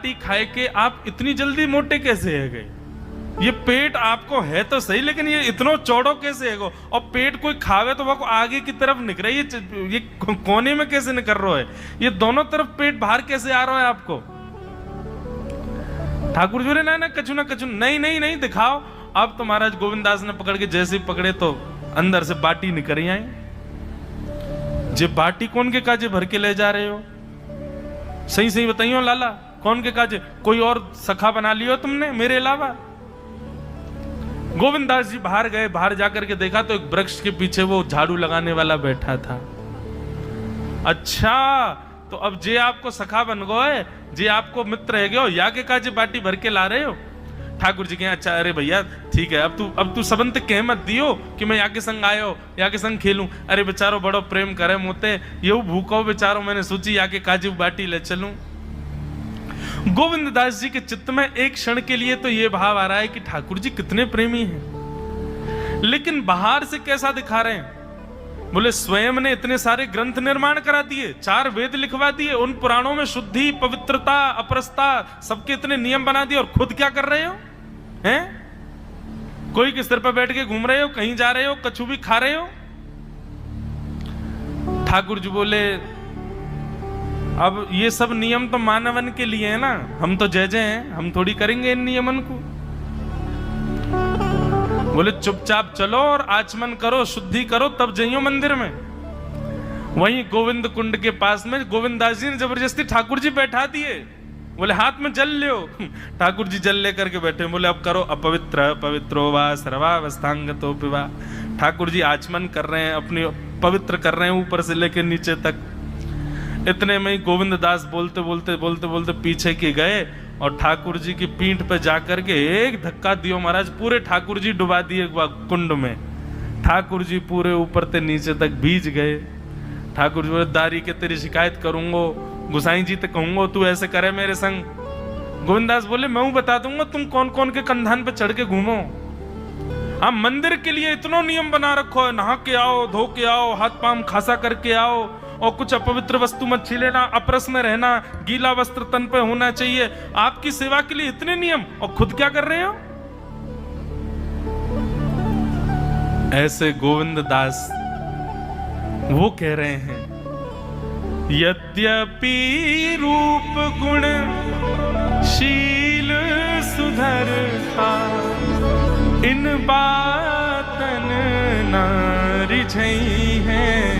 बाटी खाए के आप इतनी जल्दी मोटे कैसे है गए? ये पेट आपको है तो सही, लेकिन ये इतना चौड़ो कैसे है गो? और पेट कोई खावे तो वो आगे की तरफ निकले, ये कोने में कैसे निकल रहा है? ये दोनों तरफ पेट बाहर कैसे आ रहा है आपको? ठाकुर जी बोले ना कछु ना कछु, नहीं नहीं नहीं दिखाओ। अब तो महाराज गोविंदास ने पकड़ के जैसे पकड़े तो अंदर से बाटी निकल आई। जे बाटी कौन के काजे भर के ले जा रहे हो? सही सही बताइयो लाला, कौन के काजे? कोई और सखा बना लियो तुमने मेरे अलावा? गोविंदास जी बाहर गए, बाहर जाकर के देखा तो एक वृक्ष के पीछे वो झाड़ू लगाने वाला बैठा था। अच्छा, तो अब जे आपको सखा बन गए, जे आपको मित्र है गयो, या के काजे बाटी भर के ला रहे हो? ठाकुर जी कहे अच्छा, अरे भैया ठीक है, अब तू सबंत कह मत दियो कि मैं या के संग आयो, या के संग खेलूं। अरे बेचारो बड़ो प्रेम करे मोते, ये भूखो बेचारो, मैंने सोची या के काजे बाटी ले चलूं। गोविंददास जी के चित्त में एक क्षण के लिए तो ये भाव आ रहा है कि ठाकुर जी कितने प्रेमी हैं, लेकिन बाहर से कैसा दिखा रहे हैं? बोले स्वयं ने इतने सारे ग्रंथ निर्माण करा दिए, 4 वेद लिखवा दिए, उन पुराणों में शुद्धि, पवित्रता, अपरसता, सबके इतने नियम बना दिए, और खुद क्या कर रहे हो? हैं? कोई किस तरह पर बैठ के घूम रहे हो, कहीं जा रहे हो, कछु भी खा रहे हो? ठाकुर जी बोले अब ये सब नियम तो मानवन के लिए है ना, हम तो जय जय हैं, हम थोड़ी करेंगे इन नियमन को। बोले चुपचाप चलो और आचमन करो, शुद्धि करो, तब जाइयो मंदिर में। वहीं गोविंद कुंड के पास में गोविंदास जी ने जबरदस्ती ठाकुर जी बैठा दिए। बोले हाथ में जल लो। ठाकुर जी जल लेकर के बैठे, बोले अब करो अपवित्र पवित्रो वा सर्वावस्थांगतो पिवा। ठाकुर जी आचमन कर रहे हैं, अपनी पवित्र कर रहे हैं ऊपर से लेकर नीचे तक। इतने में ही गोविंददास बोलते बोलते बोलते बोलते पीछे के गए और ठाकुर जी की पीठ पे जाकर के एक धक्का दियो महाराज, पूरे ठाकुर जी डुबा दिए कुंड में। ठाकुर जी पूरे ऊपर से नीचे तक भीज गए। ठाकुर जी बोले दारी के तेरी शिकायत करूंगो, गुसाई जी तक कहूंगो तू ऐसे करे मेरे संग। गोविंदास बोले मैं बता दूंगा तुम कौन कौन के कंधान पे चढ़ के घूमो। आप मंदिर के लिए इतना नियम बना रखो है, नहा के आओ, धो के आओ, हाथ पांव खासा करके आओ, और कुछ अपवित्र वस्तु मत छीलेना, अपरस में रहना, गीला वस्त्र तन पे होना चाहिए। आपकी सेवा के लिए इतने नियम, और खुद क्या कर रहे हो? ऐसे गोविंददास वो कह रहे हैं यद्यपि रूप गुण शील सुधरता, इन बातन ना रिझई है।